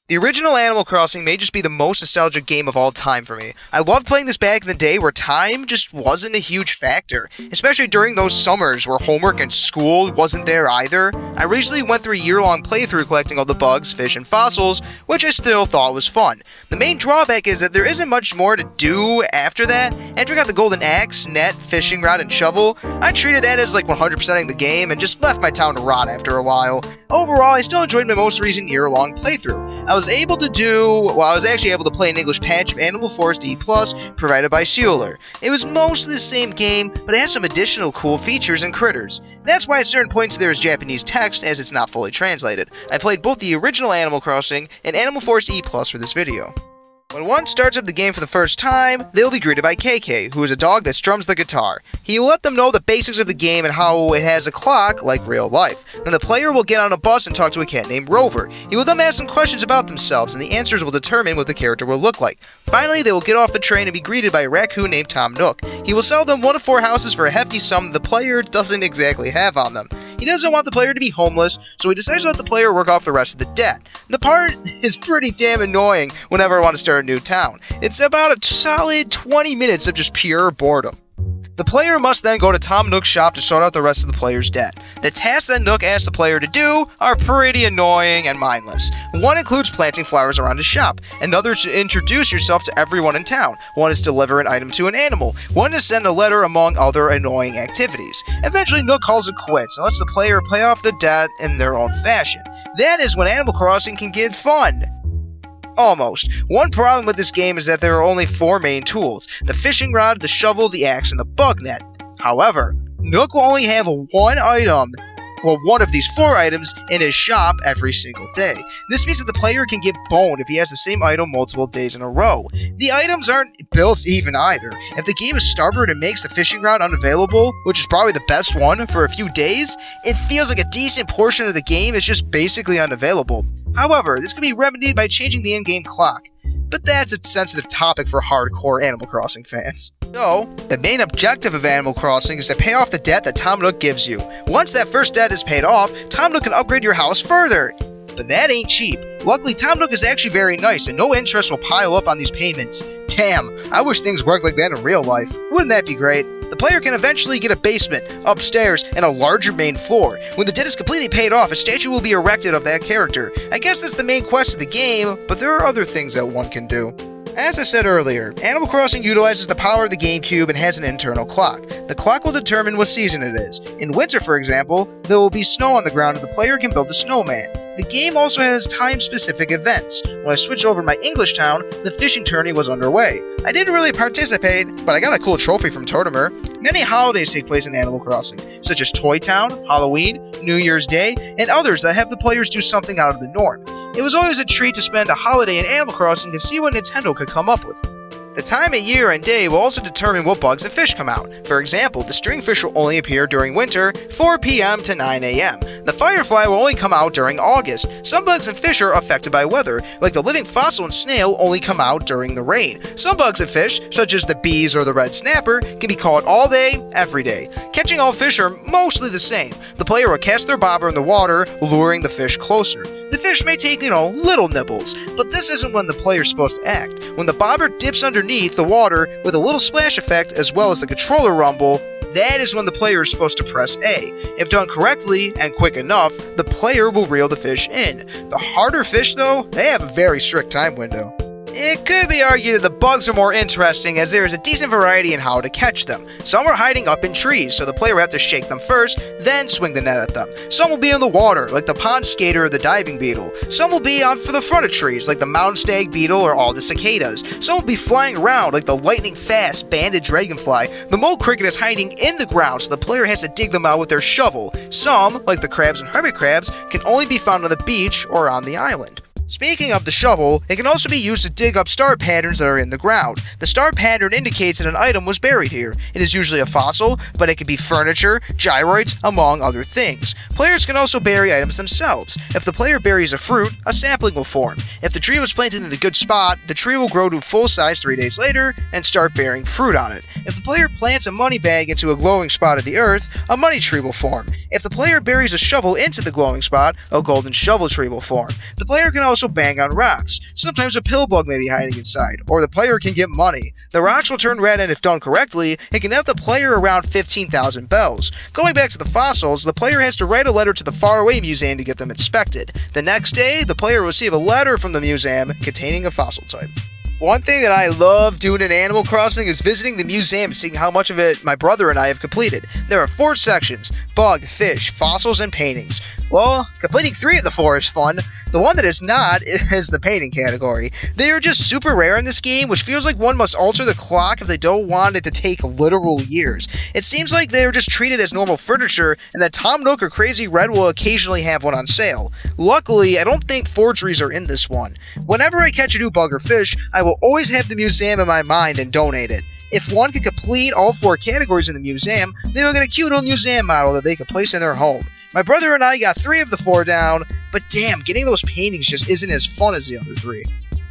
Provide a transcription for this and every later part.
The original Animal Crossing may just be the most nostalgic game of all time for me. I loved playing this back in the day where time just wasn't a huge factor, especially during those summers where homework and school wasn't there either. I recently went through a year-long playthrough collecting all the bugs, fish, and fossils, which I still thought was fun. The main drawback is that there isn't much more to do after that. After I got the golden axe, net, fishing rod, and shovel, I treated that as like 100%ing the game and just left my town to rot after a while. Overall, I still enjoyed my most recent year-long playthrough. I was actually able to play an English patch of Animal Forest E+, provided by Sealer. It was mostly the same game, but it has some additional cool features and critters. That's why at certain points there is Japanese text, as it's not fully translated. I played both the original Animal Crossing and Animal Forest E+, for this video. When one starts up the game for the first time, they will be greeted by KK, who is a dog that strums the guitar. He will let them know the basics of the game and how it has a clock like real life. Then the player will get on a bus and talk to a cat named Rover. He will then ask some questions about themselves, and the answers will determine what the character will look like. Finally, they will get off the train and be greeted by a raccoon named Tom Nook. He will sell them 1 of 4 houses for a hefty sum that the player doesn't exactly have on them. He doesn't want the player to be homeless, so he decides to let the player work off the rest of the debt. The part is pretty damn annoying whenever I want to start a new town. It's about a solid 20 minutes of just pure boredom. The player must then go to Tom Nook's shop to sort out the rest of the player's debt. The tasks that Nook asks the player to do are pretty annoying and mindless. One includes planting flowers around his shop. Another is to introduce yourself to everyone in town. One is to deliver an item to an animal. One is to send a letter, among other annoying activities. Eventually, Nook calls it quits and lets the player pay off the debt in their own fashion. That is when Animal Crossing can get fun. Almost. One problem with this game is that there are only 4 main tools: the fishing rod, the shovel, the axe, and the bug net. However, Nook will only have one of these 4 items in his shop every single day. This means that the player can get boned if he has the same item multiple days in a row. The items aren't built even either. If the game is stubborn and makes the fishing rod unavailable, which is probably the best one, for a few days, it feels like a decent portion of the game is just basically unavailable. However, this can be remedied by changing the in-game clock, but that's a sensitive topic for hardcore Animal Crossing fans. So, the main objective of Animal Crossing is to pay off the debt that Tom Nook gives you. Once that first debt is paid off, Tom Nook can upgrade your house further. But that ain't cheap. Luckily, Tom Nook is actually very nice, and no interest will pile up on these payments. Damn, I wish things worked like that in real life. Wouldn't that be great? The player can eventually get a basement, upstairs, and a larger main floor. When the debt is completely paid off, a statue will be erected of that character. I guess that's the main quest of the game, but there are other things that one can do. As I said earlier, Animal Crossing utilizes the power of the GameCube and has an internal clock. The clock will determine what season it is. In winter, for example, there will be snow on the ground and the player can build a snowman. The game also has time-specific events. When I switched over to my English town, the fishing tourney was underway. I didn't really participate, but I got a cool trophy from Totemer. Many holidays take place in Animal Crossing, such as Toy Town, Halloween, New Year's Day, and others that have the players do something out of the norm. It was always a treat to spend a holiday in Animal Crossing to see what Nintendo could come up with. The time of year and day will also determine what bugs and fish come out. For example, the stringfish will only appear during winter, 4 p.m. to 9 a.m. The firefly will only come out during August. Some bugs and fish are affected by weather, like the living fossil and snail only come out during the rain. Some bugs and fish, such as the bees or the red snapper, can be caught all day, every day. Catching all fish are mostly the same. The player will cast their bobber in the water, luring the fish closer. The fish may take, little nibbles, but this isn't when the player's supposed to act. When the bobber dips underneath the water with a little splash effect as well as the controller rumble, that is when the player is supposed to press A. If done correctly and quick enough, the player will reel the fish in. The harder fish, though, they have a very strict time window. It could be argued that the bugs are more interesting as there is a decent variety in how to catch them. Some are hiding up in trees, so the player will have to shake them first, then swing the net at them. Some will be in the water, like the pond skater or the diving beetle. Some will be on for the front of trees, like the mountain stag beetle or all the cicadas. Some will be flying around, like the lightning-fast banded dragonfly. The mole cricket is hiding in the ground, so the player has to dig them out with their shovel. Some, like the crabs and hermit crabs, can only be found on the beach or on the island. Speaking of the shovel, it can also be used to dig up star patterns that are in the ground. The star pattern indicates that an item was buried here. It is usually a fossil, but it can be furniture, gyroids, among other things. Players can also bury items themselves. If the player buries a fruit, a sapling will form. If the tree was planted in a good spot, the tree will grow to full size 3 days later and start bearing fruit on it. If the player plants a money bag into a glowing spot of the earth, a money tree will form. If the player buries a shovel into the glowing spot, a golden shovel tree will form. The player can also also bang on rocks. Sometimes a pill bug may be hiding inside, or the player can get money. The rocks will turn red, and if done correctly, it can net the player around 15,000 bells. Going back to the fossils, the player has to write a letter to the faraway museum to get them inspected. The next day, the player will receive a letter from the museum containing a fossil type. One thing that I love doing in Animal Crossing is visiting the museum, seeing how much of it my brother and I have completed. There are 4 sections: bug, fish, fossils, and paintings. Well, completing 3 of the 4 is fun. The one that is not is the painting category. They are just super rare in this game, which feels like one must alter the clock if they don't want it to take literal years. It seems like they are just treated as normal furniture, and that Tom Nook or Crazy Red will occasionally have one on sale. Luckily, I don't think forgeries are in this one. Whenever I catch a new bug or fish, I will always have the museum in my mind and donate it. If one can complete all 4 categories in the museum, they will get a cute little museum model that they can place in their home. My brother and I got 3 of the 4 down, but damn, getting those paintings just isn't as fun as the other 3.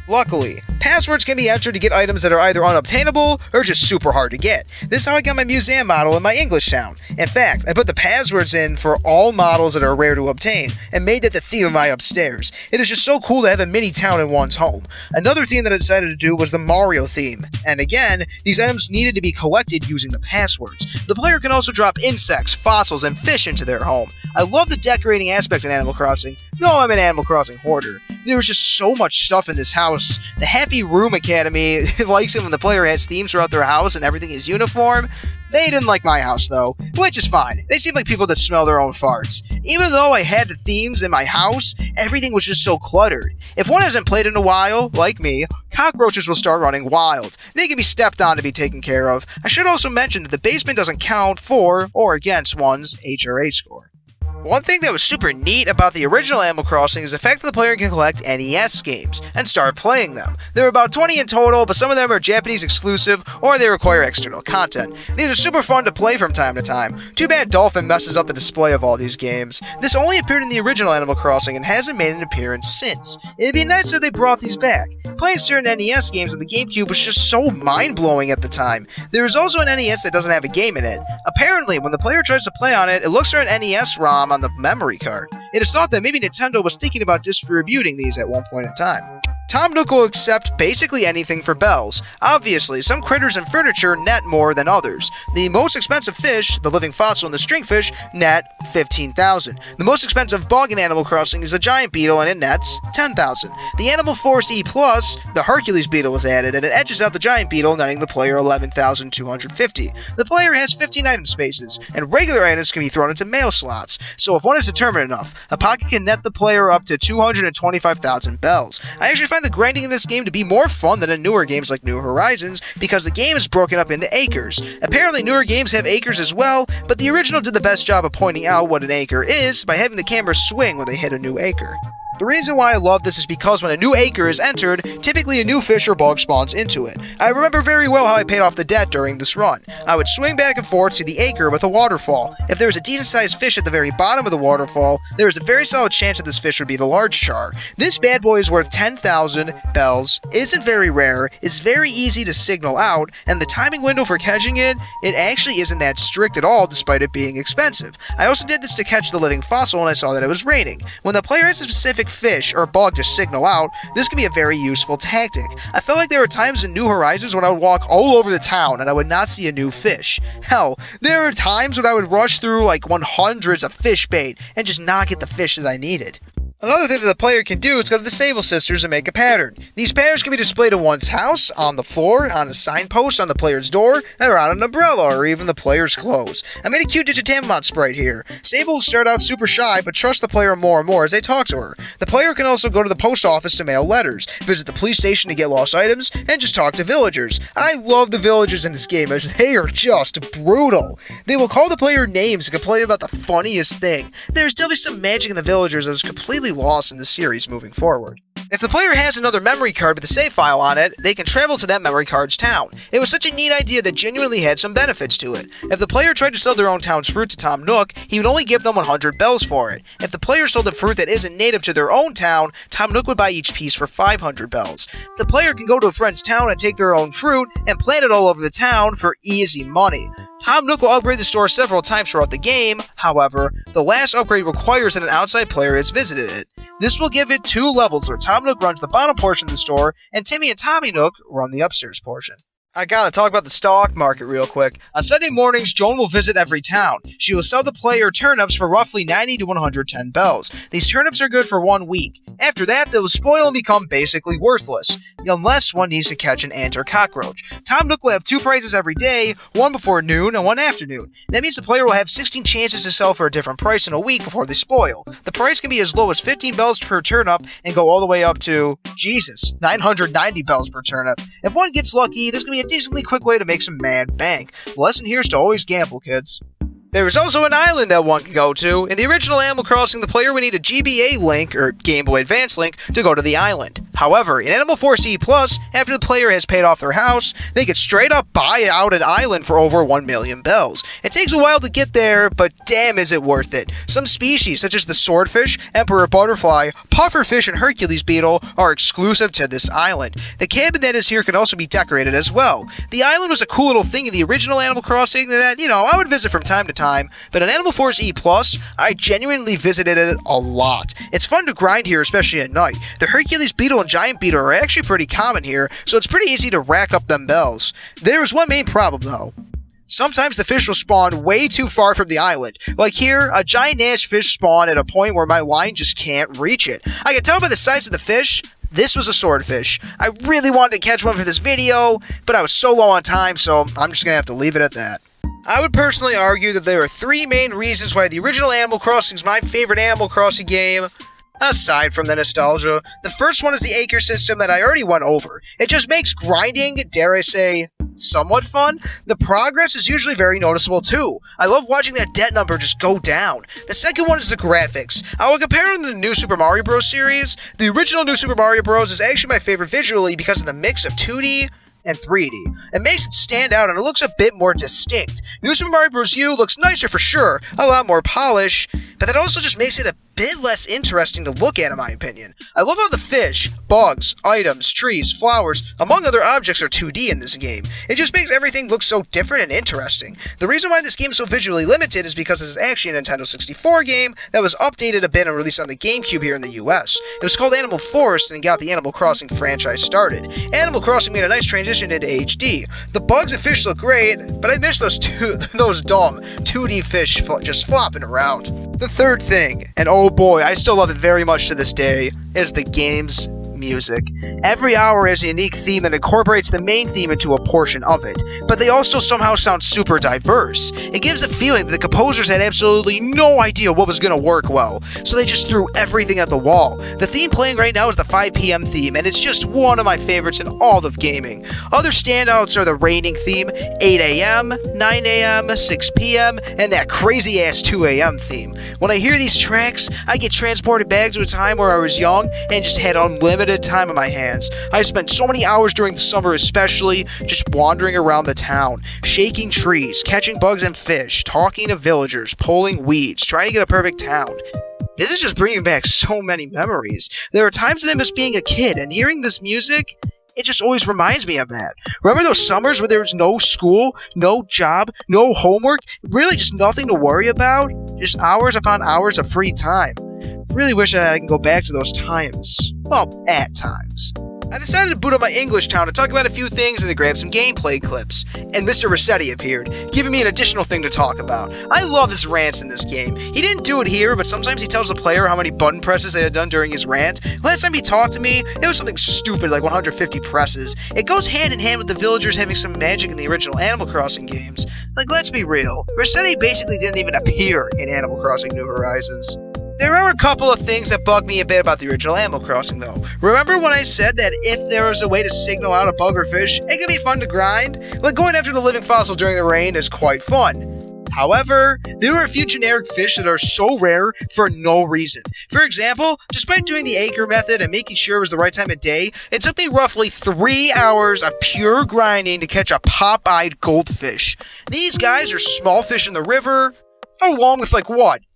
Luckily, passwords can be entered to get items that are either unobtainable or just super hard to get. This is how I got my museum model in my English town. In fact, I put the passwords in for all models that are rare to obtain, and made that the theme of my upstairs. It is just so cool to have a mini town in one's home. Another theme that I decided to do was the Mario theme, and again, these items needed to be collected using the passwords. The player can also drop insects, fossils, and fish into their home. I love the decorating aspect in Animal Crossing. No, I'm an Animal Crossing hoarder. There's just so much stuff in this house. The Happy Room Academy likes it when the player has themes throughout their house and everything is uniform. They didn't like my house though, which is fine. They seem like people that smell their own farts. Even though I had the themes in my house, everything was just so cluttered. If one hasn't played in a while, like me, cockroaches will start running wild. They can be stepped on to be taken care of. I should also mention that the basement doesn't count for or against one's HRA score. One thing that was super neat about the original Animal Crossing is the fact that the player can collect NES games and start playing them. There are about 20 in total, but some of them are Japanese exclusive or they require external content. These are super fun to play from time to time. Too bad Dolphin messes up the display of all these games. This only appeared in the original Animal Crossing and hasn't made an appearance since. It'd be nice if they brought these back. Playing certain NES games on the GameCube was just so mind-blowing at the time. There is also an NES that doesn't have a game in it. Apparently, when the player tries to play on it, it looks for an NES ROM on the memory card. It is thought that maybe Nintendo was thinking about distributing these at one point in time. Tom Nook will accept basically anything for bells. Obviously, some critters and furniture net more than others. The most expensive fish, the living fossil and the stringfish, net 15,000. The most expensive bug in Animal Crossing is the giant beetle and it nets 10,000. The Animal Force E+, the Hercules beetle was added and it edges out the giant beetle, netting the player 11,250. The player has 15 item spaces, and regular items can be thrown into mail slots. So if one is determined enough, a pocket can net the player up to 225,000 bells. I actually find the grinding in this game to be more fun than in newer games like New Horizons because the game is broken up into acres. Apparently newer games have acres as well, but the original did the best job of pointing out what an acre is by having the camera swing when they hit a new acre. The reason why I love this is because when a new acre is entered, typically a new fish or bug spawns into it. I remember very well how I paid off the debt during this run. I would swing back and forth to the acre with a waterfall. If there was a decent sized fish at the very bottom of the waterfall, there is a very solid chance that this fish would be the large char. This bad boy is worth 10,000 bells, isn't very rare, is very easy to signal out, and the timing window for catching it actually isn't that strict at all despite it being expensive. I also did this to catch the living fossil when I saw that it was raining. When the player has a specific fish or bug to signal out, this can be a very useful tactic. I felt like there were times in New Horizons when I would walk all over the town and I would not see a new fish. Hell, there were times when I would rush through like 100s of fish bait and just not get the fish that I needed. Another thing that the player can do is go to the Sable Sisters and make a pattern. These patterns can be displayed in one's house, on the floor, on a signpost, on the player's door, and around an umbrella, or even the player's clothes. I made a cute Digitamamon sprite here. Sable will start out super shy, but trust the player more and more as they talk to her. The player can also go to the post office to mail letters, visit the police station to get lost items, and just talk to villagers. I love the villagers in this game as they are just brutal. They will call the player names and complain about the funniest thing. There's definitely some magic in the villagers that is completely lost in the series moving forward. If the player has another memory card with a save file on it, they can travel to that memory card's town. It was such a neat idea that genuinely had some benefits to it. If the player tried to sell their own town's fruit to Tom Nook, he would only give them 100 bells for it. If the player sold a fruit that isn't native to their own town, Tom Nook would buy each piece for 500 bells. The player can go to a friend's town and take their own fruit and plant it all over the town for easy money. Tom Nook will upgrade the store several times throughout the game, however, the last upgrade requires that an outside player has visited it. This will give it 2 levels where Tom Tom Nook runs the bottom portion of the store, and Timmy and Tommy Nook run the upstairs portion. I gotta talk about the stock market real quick. On Sunday mornings, Joan will visit every town. She will sell the player turnips for roughly 90 to 110 bells. These turnips are good for 1 week. After that, they will spoil and become basically worthless, unless one needs to catch an ant or cockroach. Tom Nook will have 2 prizes every day, one before noon and one after noon. That means the player will have 16 chances to sell for a different price in a week before they spoil. The price can be as low as 15 bells per turnip and go all the way up to, Jesus, 990 bells per turnip. If one gets lucky, this can be a decently quick way to make some mad bank. The lesson here is to always gamble, kids. There is also an island that one can go to. In the original Animal Crossing, the player would need a GBA link, or Game Boy Advance link, to go to the island. However, in Animal Force E+, after the player has paid off their house, they can straight up buy out an island for over 1 million bells. It takes a while to get there, but damn is it worth it. Some species, such as the swordfish, emperor butterfly, pufferfish, and Hercules beetle, are exclusive to this island. The cabin that is here can also be decorated as well. The island was a cool little thing in the original Animal Crossing that, I would visit from time to time, but in Animal Force E+, I genuinely visited it a lot. It's fun to grind here, especially at night. The Hercules beetle and giant beetle are actually pretty common here, so it's pretty easy to rack up them bells. There's one main problem though. Sometimes the fish will spawn way too far from the island. Like here, a giant ass fish spawned at a point where my line just can't reach it. I can tell by the size of the fish, this was a swordfish. I really wanted to catch one for this video, but I was so low on time, so I'm just gonna have to leave it at that. I would personally argue that there are 3 main reasons why the original Animal Crossing is my favorite Animal Crossing game, aside from the nostalgia. The first one is the acre system that I already went over. It just makes grinding, dare I say, somewhat fun. The progress is usually very noticeable too. I love watching that debt number just go down. The second one is the graphics. I will compare them to the New Super Mario Bros. Series. The original New Super Mario Bros. Is actually my favorite visually because of the mix of 2D and 3D. It makes it stand out and it looks a bit more distinct. New Super Mario Bros. U looks nicer for sure, a lot more polish, but that also just makes it a bit less interesting to look at in my opinion. I love how the fish, bugs, items, trees, flowers, among other objects are 2D in this game. It just makes everything look so different and interesting. The reason why this game is so visually limited is because this is actually a Nintendo 64 game that was updated a bit and released on the GameCube here in the US. It was called Animal Forest and got the Animal Crossing franchise started. Animal Crossing made a nice transition into HD. The bugs and fish look great, but I miss those dumb 2D fish just flopping around. The third thing, and oh boy, I still love it very much to this day, is the game's music. Every hour has a unique theme that incorporates the main theme into a portion of it, but they also somehow sound super diverse. It gives the feeling that the composers had absolutely no idea what was going to work well, so they just threw everything at the wall. The theme playing right now is the 5 p.m. theme, and it's just one of my favorites in all of gaming. Other standouts are the raining theme, 8 a.m., 9 a.m., 6 p.m., and that crazy ass 2 a.m. theme. When I hear these tracks, I get transported back to a time where I was young and just had unlimited time on my hands. I spent so many hours during the summer especially just wandering around the town, shaking trees, catching bugs and fish, talking to villagers, pulling weeds, trying to get a perfect town. This is just bringing back so many memories. There are times that I miss being a kid, and hearing this music, it just always reminds me of that. Remember those summers where there was no school, no job, no homework, really just nothing to worry about? Just hours upon hours of free time. Really wish that I can go back to those times. Well, at times. I decided to boot up my English town to talk about a few things and to grab some gameplay clips. And Mr. Rossetti appeared, giving me an additional thing to talk about. I love his rants in this game. He didn't do it here, but sometimes he tells the player how many button presses they had done during his rant. Last time he talked to me, it was something stupid like 150 presses. It goes hand in hand with the villagers having some magic in the original Animal Crossing games. Like, let's be real, Rossetti basically didn't even appear in Animal Crossing New Horizons. There are a couple of things that bug me a bit about the original Animal Crossing, though. Remember when I said that if there was a way to signal out a bug or fish, it could be fun to grind? Like going after the living fossil during the rain is quite fun. However, there are a few generic fish that are so rare for no reason. For example, despite doing the acre method and making sure it was the right time of day, it took me roughly 3 hours of pure grinding to catch a pop-eyed goldfish. These guys are small fish in the river, along with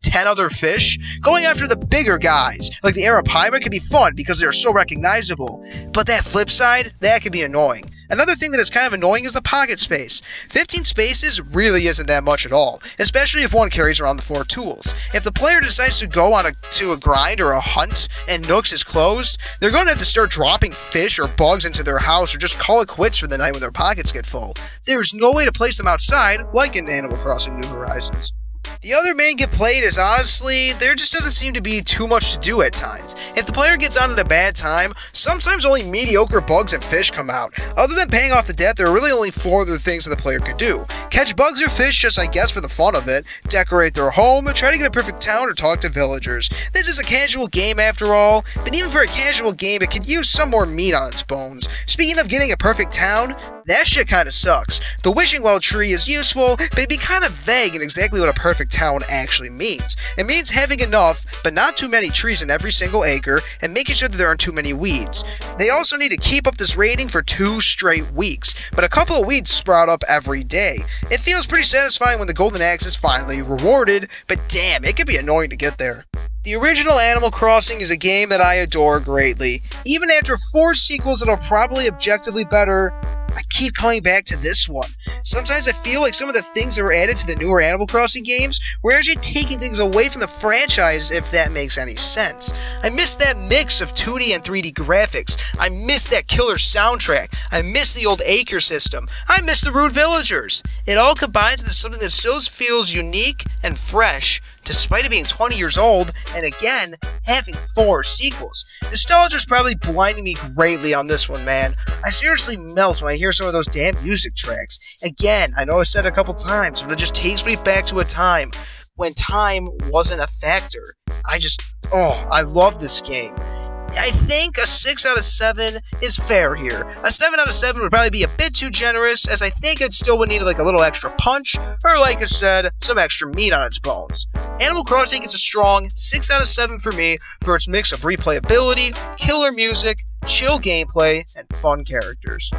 10 other fish. Going after the bigger guys, like the Arapaima, can be fun because they're so recognizable. But that flip side, that can be annoying. Another thing that is kind of annoying is the pocket space. 15 spaces really isn't that much at all, especially if one carries around the 4 tools. If the player decides to go on to a grind or a hunt and Nook's is closed, they're going to have to start dropping fish or bugs into their house or just call it quits for the night when their pockets get full. There's no way to place them outside like in Animal Crossing New Horizons. The other main complaint is honestly, there just doesn't seem to be too much to do at times. If the player gets on at a bad time, sometimes only mediocre bugs and fish come out. Other than paying off the debt, there are really only 4 other things that the player could do. Catch bugs or fish just I guess for the fun of it, decorate their home, try to get a perfect town or talk to villagers. This is a casual game after all, but even for a casual game it could use some more meat on its bones. Speaking of getting a perfect town, that shit kinda sucks. The wishing well tree is useful, but it'd be kinda vague in exactly what a perfect town actually means. It means having enough, but not too many trees in every single acre, and making sure that there aren't too many weeds. They also need to keep up this rating for 2 straight weeks, but a couple of weeds sprout up every day. It feels pretty satisfying when the golden axe is finally rewarded, but damn, it can be annoying to get there. The original Animal Crossing is a game that I adore greatly. Even after 4 sequels that are probably objectively better, I keep coming back to this one. Sometimes I feel like some of the things that were added to the newer Animal Crossing games were actually taking things away from the franchise, if that makes any sense. I miss that mix of 2D and 3D graphics. I miss that killer soundtrack. I miss the old acre system. I miss the rude villagers. It all combines into something that still feels unique and fresh, despite it being 20 years old, and again, having 4 sequels. Nostalgia's probably blinding me greatly on this one, man. I seriously melt when I hear some of those damn music tracks. Again, I know I said it a couple times, but it just takes me back to a time when time wasn't a factor. I love this game. I think a 6 out of 7 is fair here. A 7 out of 7 would probably be a bit too generous, as I think it still would need like a little extra punch, or like I said, some extra meat on its bones. Animal Crossing gets a strong 6 out of 7 for me for its mix of replayability, killer music, chill gameplay, and fun characters.